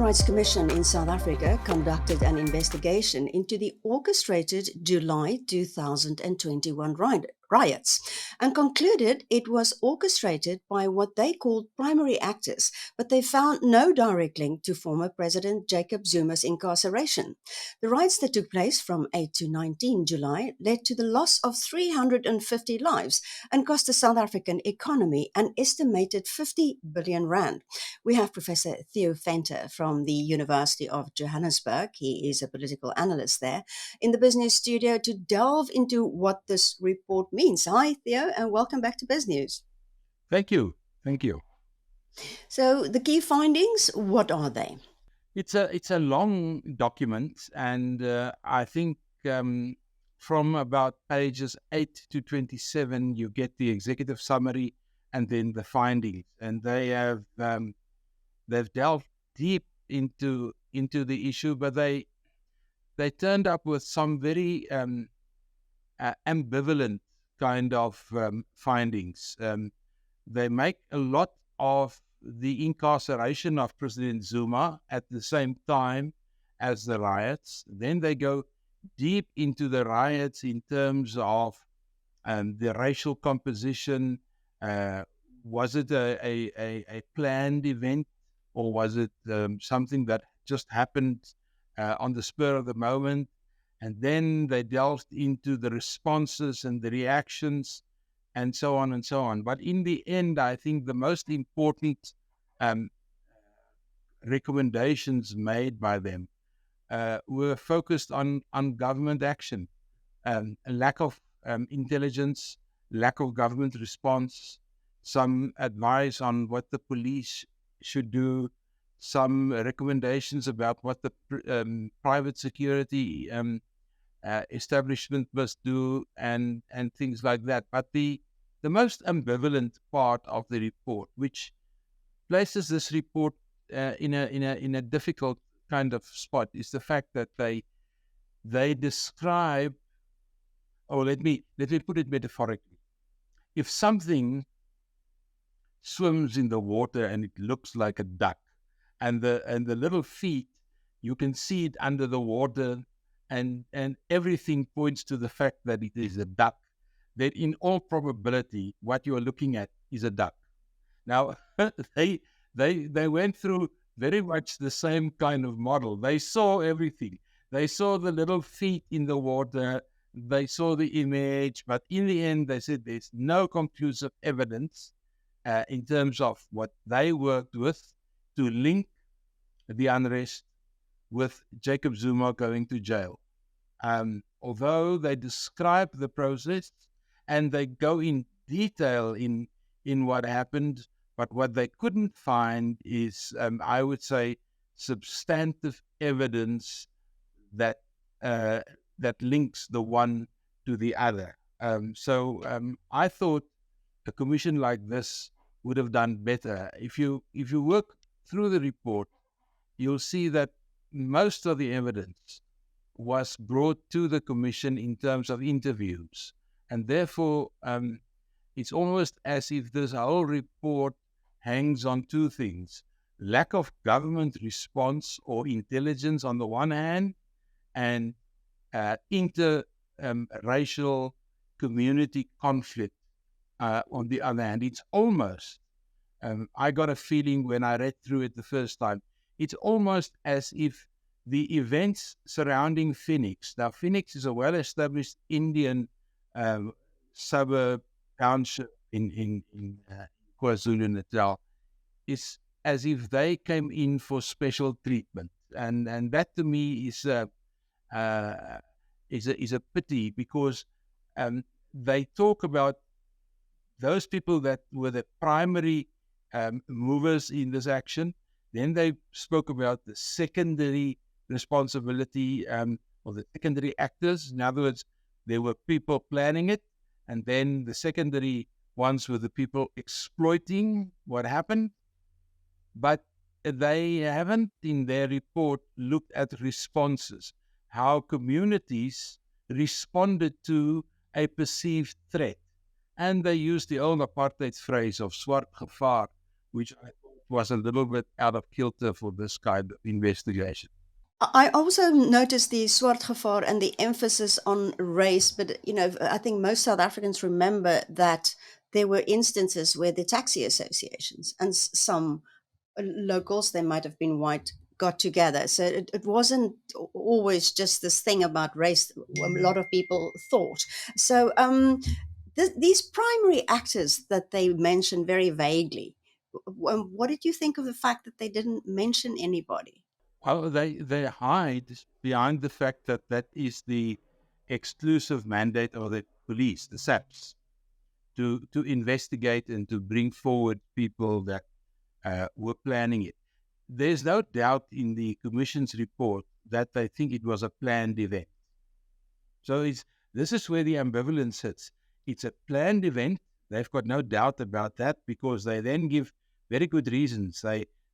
Rights Commission in South Africa conducted an investigation into the orchestrated July 2021 riots and concluded it was orchestrated by what they called primary actors, but they found no direct link to former President Jacob Zuma's incarceration. The riots that took place from 8 to 19 July led to the loss of 350 lives and cost the South African economy an estimated 50 billion rand. We have Professor Theo Venter from the University of Johannesburg. He is a political analyst there in the business studio to delve into what this report means. Hi, Theo, and welcome back to Biz News. Thank you. Thank you. So the key findings, what are they? It's a long document, and I think from about pages 8 to 27, you get the executive summary and then the findings, and they have they've delved deep into the issue, but they turned up with some very ambivalent kind of findings. They make a lot of the incarceration of President Zuma at the same time as the riots. Then they go deep into the riots in terms of the racial composition. Was it a planned event, or was it something that just happened on the spur of the moment? And then they delved into the responses and the reactions and so on and so on. But in the end, I think the most important recommendations made by them were focused on government action, a lack of intelligence, lack of government response, some advice on what the police should do, some recommendations about what the private security establishment must do, and things like that. But the most ambivalent part of the report, which places this report in a difficult kind of spot, is the fact that they describe, or let me put it metaphorically. If something swims in the water and it looks like a duck, and the little feet, you can see it under the water, and everything points to the fact that it is a duck, then in all probability what you are looking at is a duck. Now they went through very much the same kind of model. They saw everything. They saw the little feet in the water, they saw the image, but in the end they said there's no conclusive evidence in terms of what they worked with to link the unrest with Jacob Zuma going to jail. Although they describe the process and they go in detail in what happened, but what they couldn't find is, I would say, substantive evidence that links the one to the other. So I thought a commission like this would have done better. If you work through the report, you'll see that most of the evidence was brought to the commission in terms of interviews, and therefore it's almost as if this whole report hangs on two things: lack of government response or intelligence on the one hand, and interracial community conflict on the other hand. It's almost, I got a feeling when I read through it the first time, it's almost as if the events surrounding Phoenix, now Phoenix is a well-established Indian suburb, township in KwaZulu-Natal, is as if they came in for special treatment. And that to me is a pity, because they talk about those people that were the primary movers in this action. Then they spoke about the secondary responsibility or the secondary actors. In other words, there were people planning it, and then the secondary ones were the people exploiting what happened. But they haven't in their report looked at responses, how communities responded to a perceived threat. And they used the old apartheid phrase of swart gevaar, which I thought was a little bit out of kilter for this kind of investigation. I also noticed the swart gevaar and the emphasis on race, but I think most South Africans remember that there were instances where the taxi associations and some locals, they might have been white, got together. So it wasn't always just this thing about race, a lot of people thought. So these primary actors that they mentioned very vaguely, what did you think of the fact that they didn't mention anybody? Well, they hide behind the fact that that is the exclusive mandate of the police, the SAPs, to investigate and to bring forward people that were planning it. There's no doubt in the Commission's report that they think it was a planned event. So this is where the ambivalence sits. It's a planned event. They've got no doubt about that because they then give very good reasons.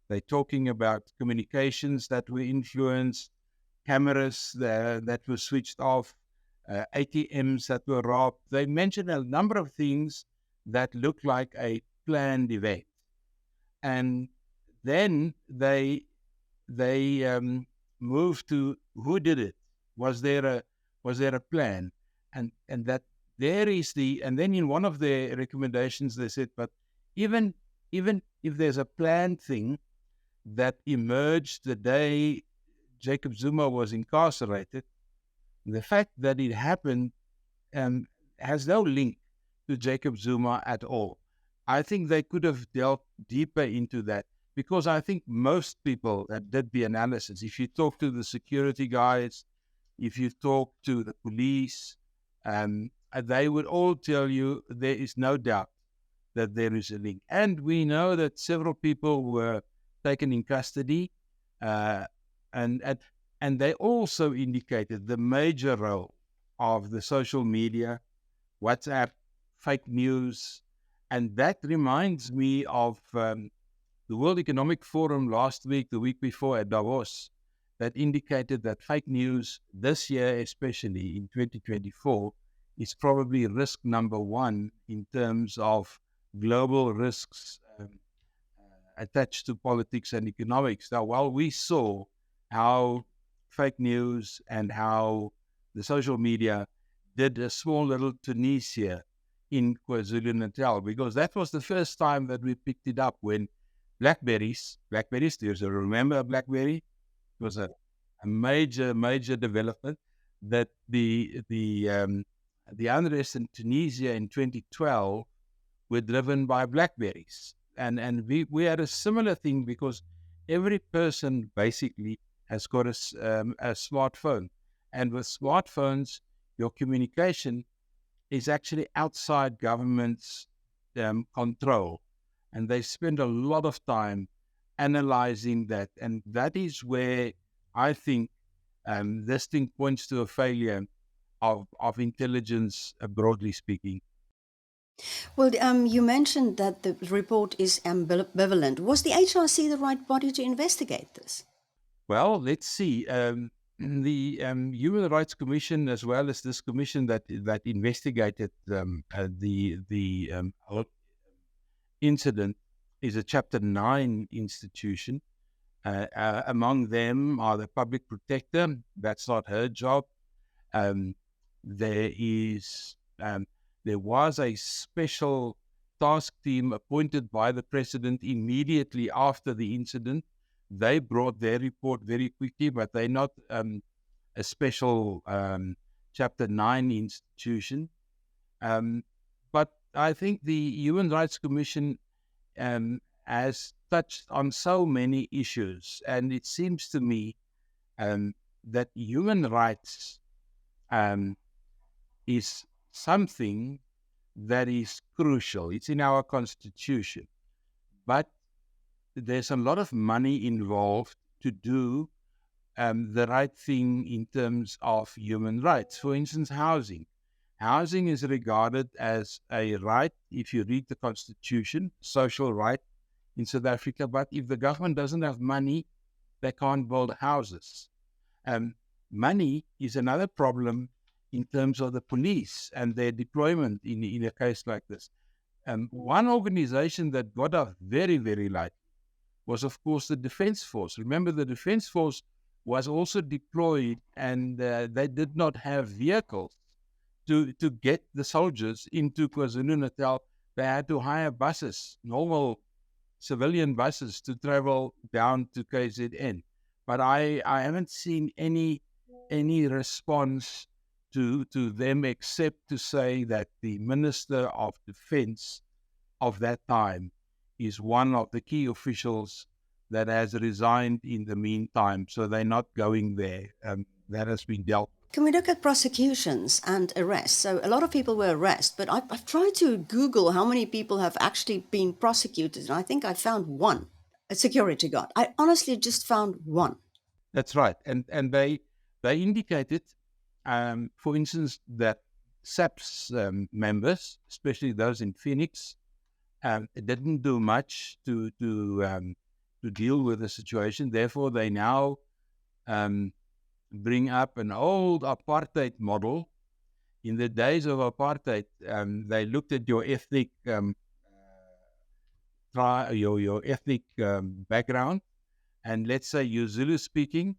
They're talking about communications that were influenced, cameras that were switched off, ATMs that were robbed. They mention a number of things that look like a planned event. And then they move to who did it? Was there a plan? And that there is and then in one of their recommendations they said, but even if there's a planned thing that emerged the day Jacob Zuma was incarcerated, the fact that it happened has no link to Jacob Zuma at all. I think they could have delved deeper into that because I think most people that did the analysis, if you talk to the security guys, if you talk to the police, they would all tell you there is no doubt that there is a link. And we know that several people were taken in custody, and they also indicated the major role of the social media, WhatsApp, fake news. And that reminds me of the World Economic Forum last week, the week before at Davos, that indicated that fake news this year, especially in 2024, is probably risk number one in terms of global risks attached to politics and economics. Now, while we saw how fake news and how the social media did a small little Tunisia in KwaZulu-Natal, because that was the first time that we picked it up when Blackberries, do you remember a Blackberry? It was a major development that the unrest in Tunisia in 2012 were driven by Blackberries. And we had a similar thing because every person basically has got a smartphone. And with smartphones, your communication is actually outside government's control. And they spend a lot of time analyzing that. And that is where I think this thing points to a failure of intelligence, broadly speaking. Well, you mentioned that the report is ambivalent. Was the HRC the right body to investigate this? Well, let's see. The Human Rights Commission, as well as this commission that investigated the incident, is a Chapter 9 institution. Among them are the public protector. That's not her job. There was a special task team appointed by the president immediately after the incident. They brought their report very quickly, but they're not a special Chapter 9 institution. But I think the Human Rights Commission has touched on so many issues, and it seems to me that human rights is something that is crucial. It's in our constitution, but there's a lot of money involved to do the right thing in terms of human rights. For instance, housing. Housing is regarded as a right, if you read the constitution, social right in South Africa, but if the government doesn't have money, they can't build houses. Money is another problem in terms of the police and their deployment in a case like this. One organization that got off very, very light was, of course, the Defense Force. Remember, the Defense Force was also deployed, and they did not have vehicles to get the soldiers into KwaZulu-Natal. They had to hire buses, normal civilian buses, to travel down to KZN. But I haven't seen any response to them, except to say that the Minister of Defense of that time is one of the key officials that has resigned in the meantime, so they're not going there. That has been dealt with. Can we look at prosecutions and arrests? So a lot of people were arrested, but I've tried to Google how many people have actually been prosecuted, and I think I found one, a security guard. I honestly just found one. That's right, and they indicated, for instance, that SAPS members, especially those in Phoenix, didn't do much to deal with the situation. Therefore, they now bring up an old apartheid model. In the days of apartheid, they looked at your ethnic your ethnic background, and let's say you're Zulu speaking,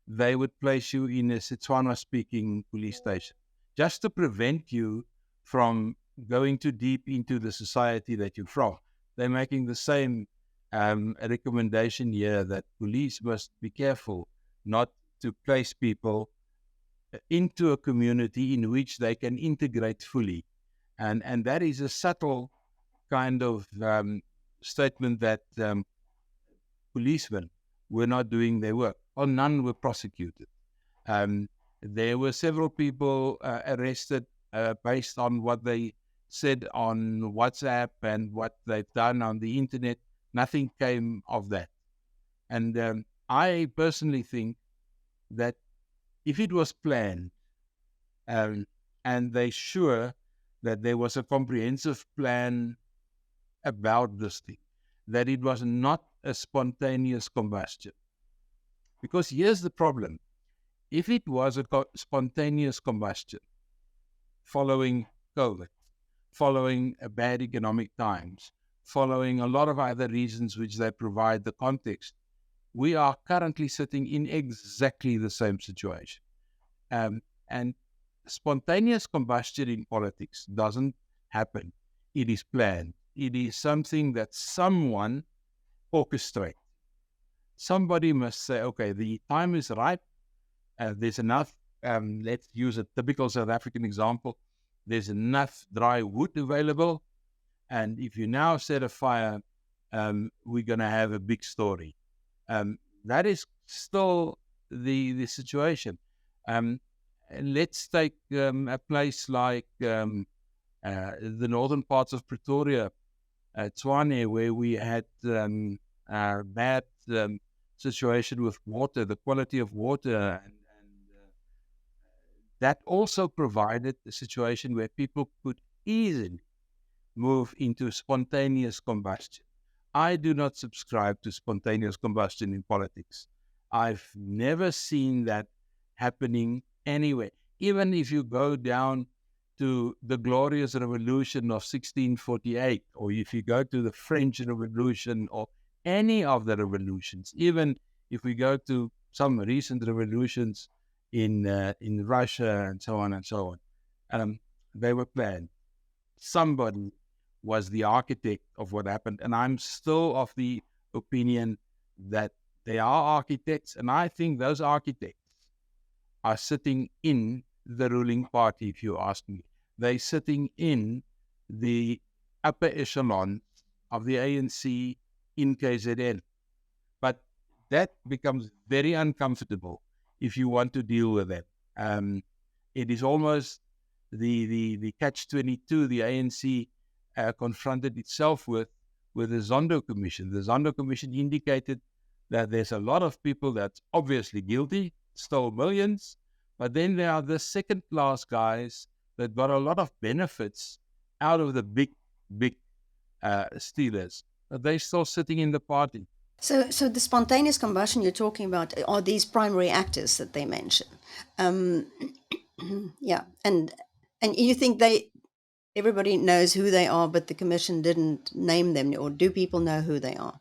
they would place you in a Setswana speaking police station, just to prevent you from going too deep into the society that you're from. They're making the same recommendation here, that police must be careful not to place people into a community in which they can integrate fully. And that is a subtle kind of statement that policemen were not doing their work, or none were prosecuted. There were several people arrested based on what they said on WhatsApp and what they've done on the internet. Nothing came of that. And I personally think that if it was planned, and they're sure that there was a comprehensive plan about this thing, that it was not a spontaneous combustion. Because here's the problem. If it was a spontaneous combustion following COVID, following bad economic times, following a lot of other reasons which they provide the context, we are currently sitting in exactly the same situation. And spontaneous combustion in politics doesn't happen. It is planned. It is something that someone orchestrates. Somebody must say, okay, the time is ripe. There's enough, let's use a typical South African example. There's enough dry wood available. And if you now set a fire, we're going to have a big story. That is still the situation. Let's take a place like the northern parts of Pretoria, Tshwane, where we had a bad situation with water, the quality of water, and that also provided a situation where people could easily move into spontaneous combustion. I do not subscribe to spontaneous combustion in politics. I've never seen that happening anywhere. Even if you go down to the glorious revolution of 1648, or if you go to the French Revolution, or any of the revolutions, even if we go to some recent revolutions in Russia and so on, they were planned. Somebody was the architect of what happened, and I'm still of the opinion that they are architects, and I think those architects are sitting in the ruling party, if you ask me. They're sitting in the upper echelon of the ANC in KZN. But that becomes very uncomfortable if you want to deal with them. It is almost the catch-22 the ANC confronted itself with the Zondo Commission. The Zondo Commission indicated that there's a lot of people that's obviously guilty, stole millions, but then there are the second-class guys that got a lot of benefits out of the big stealers. But they're still sitting in the party. So the spontaneous combustion you're talking about are these primary actors that they mention. Yeah, and you think everybody knows who they are, but the commission didn't name them, or do people know who they are?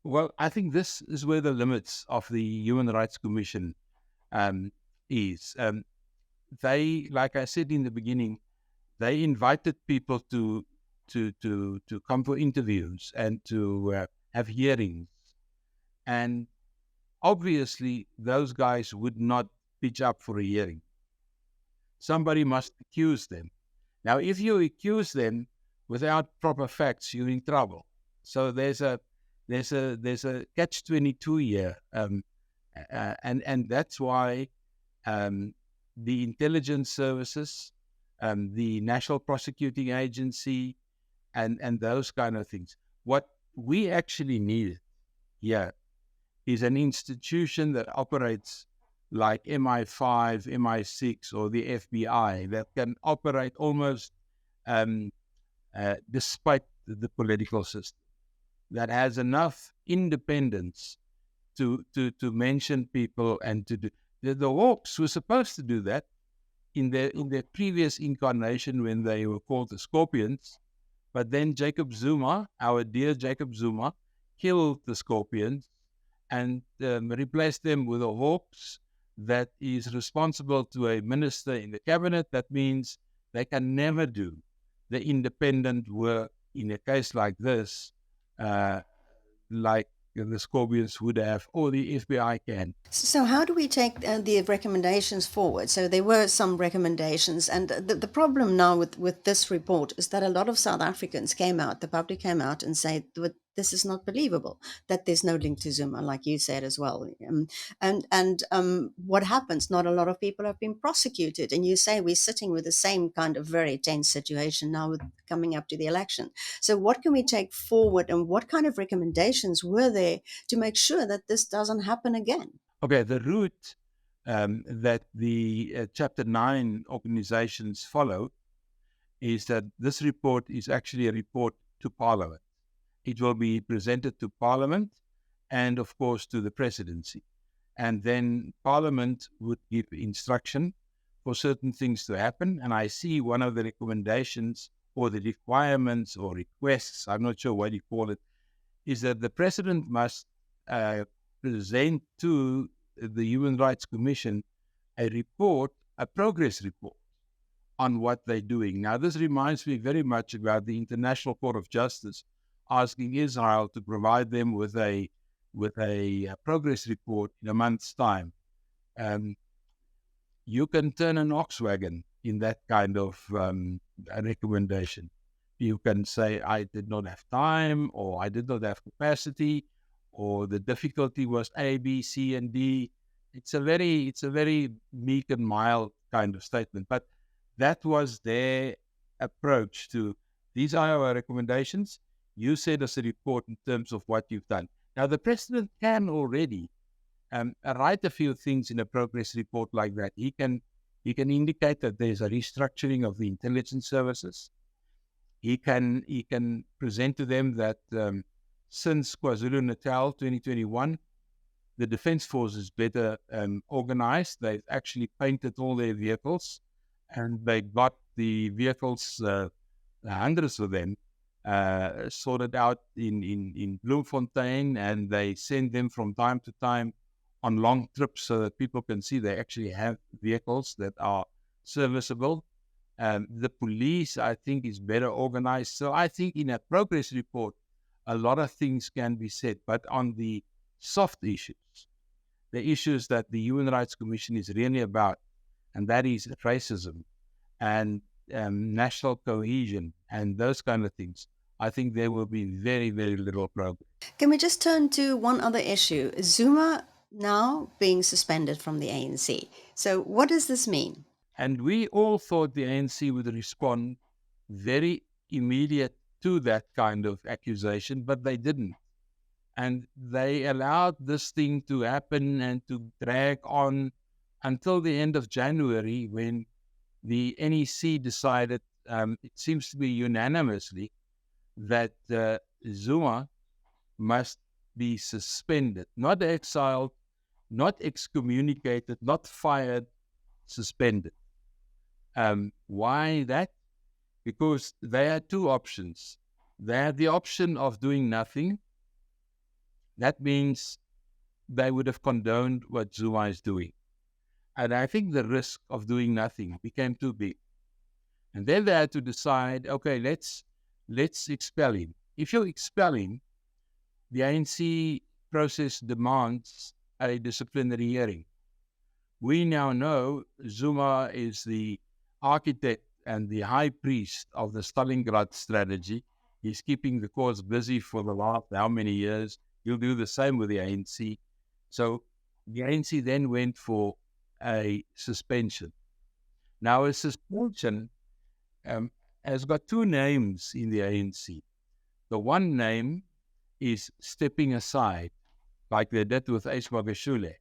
Well, I think this is where the limits of the Human Rights Commission is. They, like I said in the beginning, they invited people to come for interviews and to have hearings, and obviously those guys would not pitch up for a hearing. Somebody must accuse them. Now, if you accuse them without proper facts, you're in trouble. So there's a catch-22 here, and that's why the intelligence services, the National Prosecuting Agency, and those kind of things. What we actually need here is an institution that operates like MI5, MI6, or the FBI that can operate almost despite the political system, that has enough independence to mention people and to do. The Hawks were supposed to do that in their previous incarnation when they were called the Scorpions, but then Jacob Zuma, our dear Jacob Zuma, killed the Scorpions and replaced them with the Hawks that is responsible to a minister in the cabinet. That means they can never do the independent work in a case like this, like the Scorpions would have, or the FBI can. So how do we take the recommendations forward? So there were some recommendations, and the problem now with this report is that a lot of South Africans came out, the public came out and said, this is not believable, that there's no link to Zuma, like you said as well. What happens? Not a lot of people have been prosecuted. And you say we're sitting with the same kind of very tense situation now with coming up to the election. So what can we take forward, and what kind of recommendations were there to make sure that this doesn't happen again? Okay, the route that the Chapter 9 organizations follow is that this report is actually a report to Parliament. It will be presented to Parliament and, of course, to the presidency. And then Parliament would give instruction for certain things to happen. And I see one of the recommendations or the requirements or requests, I'm not sure what you call it, is that the president must present to the Human Rights Commission a report, a progress report on what they're doing. Now, this reminds me very much about the International Court of Justice asking Israel to provide them with a progress report in a month's time. You can turn an ox wagon in that kind of recommendation. You can say, I did not have time, or I did not have capacity, or the difficulty was A, B, C, and D. It's a very meek and mild kind of statement. But that was their approach to, these are our recommendations. You send us a report in terms of what you've done. Now, the president can already write a few things in a progress report like that. He can indicate that there's a restructuring of the intelligence services. He can present to them that since KwaZulu-Natal 2021, the Defence Force is better organized. They've actually painted all their vehicles, and they got the vehicles, hundreds of them, sorted out in Bloemfontein, and they send them from time to time on long trips so that people can see they actually have vehicles that are serviceable. The police, I think, is better organized. So I think in a progress report, a lot of things can be said. But on the soft issues, the issues that the Human Rights Commission is really about, and that is racism and national cohesion and those kind of things, I think there will be very, very little progress. Can we just turn to one other issue? Zuma now being suspended from the ANC. So what does this mean? And we all thought the ANC would respond very immediate to that kind of accusation, but they didn't. And they allowed this thing to happen and to drag on until the end of January, when the NEC decided, it seems to be unanimously, that Zuma must be suspended, not exiled, not excommunicated, not fired, suspended. Why that? Because they had two options. They had the option of doing nothing, that means they would have condoned what Zuma is doing. And I think the risk of doing nothing became too big. And then they had to decide, okay, let's expel him. If you expel him, the ANC process demands a disciplinary hearing. We now know Zuma is the architect and the high priest of the Stalingrad strategy. He's keeping the courts busy for the last how many years. He'll do the same with the ANC. So the ANC then went for a suspension. Now, a suspension has got two names in the ANC. The one name is stepping aside, like they did with Ace Magashule,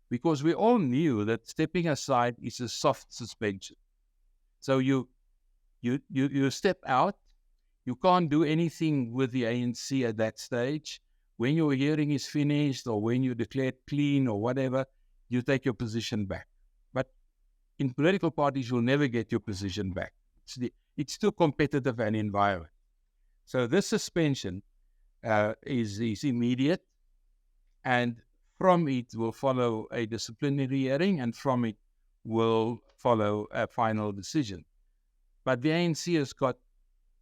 because we all knew that stepping aside is a soft suspension. So you step out. You can't do anything with the ANC at that stage. When your hearing is finished or when you declare clean or whatever, you take your position back. But in political parties, you'll never get your position back. It's too competitive an environment. So this suspension is immediate, and from it will follow a disciplinary hearing, and from it will follow a final decision. But the ANC has got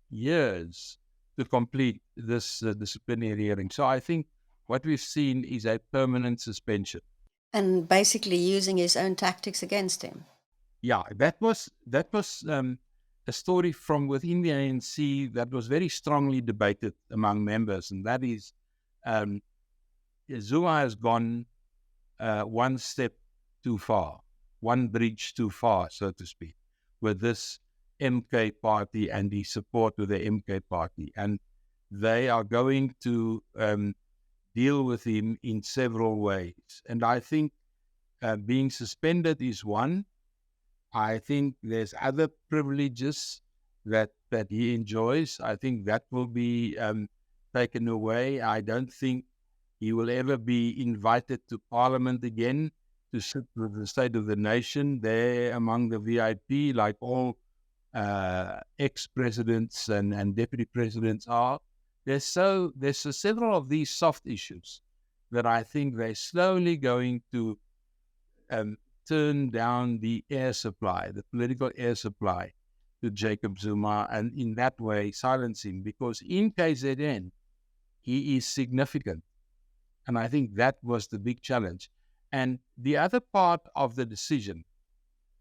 years to complete this disciplinary hearing. So I think what we've seen is a permanent suspension. And basically using his own tactics against him. Yeah, that was a story from within the ANC that was very strongly debated among members, and that is Zuma has gone one step too far, one bridge too far, so to speak, with this MK party and the support to the MK party. And they are going to deal with him in several ways. And I think being suspended is one. I think there's other privileges that he enjoys. I think that will be taken away. I don't think he will ever be invited to Parliament again to sit with the State of the Nation there among the VIP, like all ex-presidents and deputy presidents are. There's several of these soft issues that I think they're slowly going to turn down the air supply, the political air supply to Jacob Zuma, and in that way silence him, because in KZN, he is significant. And I think that was the big challenge. And the other part of the decision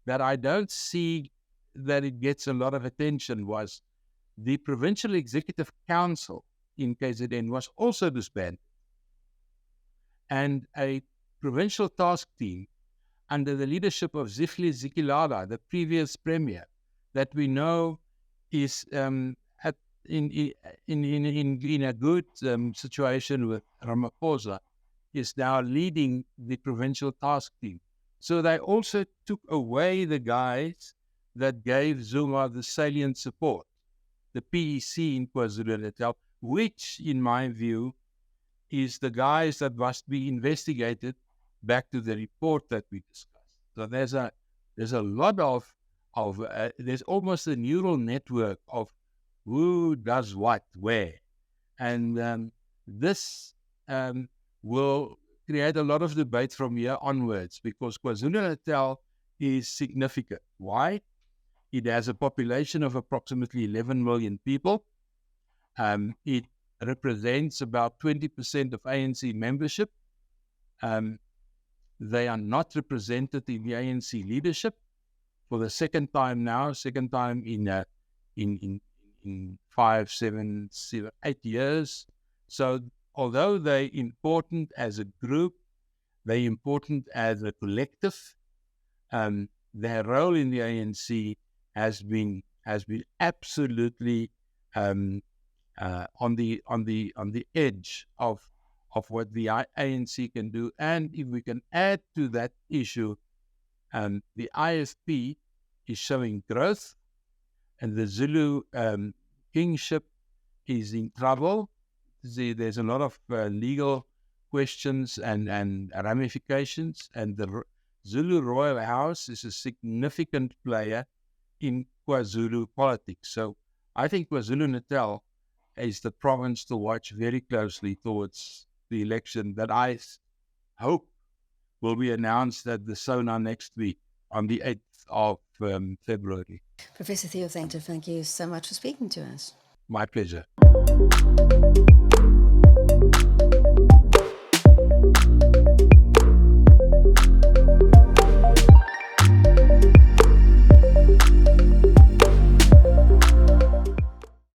that I don't see that it gets a lot of attention was the Provincial Executive Council in KZN was also disbanded. And a provincial task team under the leadership of Zifli Zikilala, the previous premier, that we know is in a good situation with Ramaphosa, is now leading the provincial task team. So they also took away the guys that gave Zuma the salient support, the PEC in KwaZulu-Natal, which, in my view, is the guys that must be investigated back to the report that we discussed. So there's a lot of there's almost a neural network of who does what where, and this will create a lot of debate from here onwards, because KwaZulu-Natal is significant. Why? It has a population of approximately 11 million people. It represents about 20% of ANC membership. They are not represented in the ANC leadership for the second time in 5, 7, 8 years. So although they're important as a group, they're important as a collective, their role in the ANC has been absolutely on the edge of what the ANC can do. And if we can add to that issue, the IFP is showing growth, and the Zulu kingship is in trouble. There's a lot of legal questions and ramifications, and the Zulu royal house is a significant player in KwaZulu politics. So I think KwaZulu-Natal is the province to watch very closely towards the election that I hope will be announced at the SONA next week on the 8th of February. Professor Theo Venter, thank you so much for speaking to us. My pleasure.